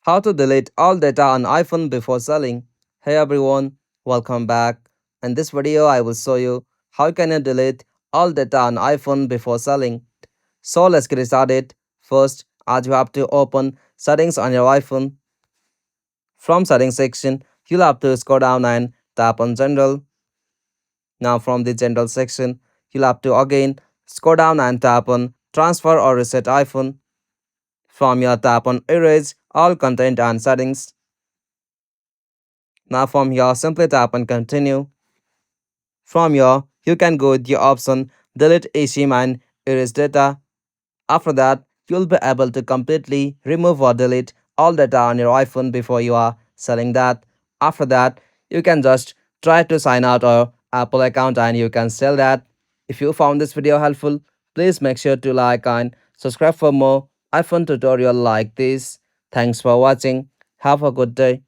How to delete all data on iPhone before selling. Hey everyone, welcome back. In this video, I will show you how can you delete all data on iPhone before selling. So let's get started. First, as you have to open settings on your iPhone. From settings section, you'll have to scroll down and tap on general. Now from the general section, you'll have to again scroll down and tap on transfer or reset iPhone. From here, tap on erase all content and settings. Now from here, simply tap on continue. From here, you can go with the option delete eSIM and erase data. After that, you'll be able to completely remove or delete all data on your iPhone before you are selling that. After that, you can just try to sign out your Apple account and you can sell that. If you found this video helpful, please make sure to like and subscribe for more iPhone tutorial like this. Thanks for watching. Have a good day.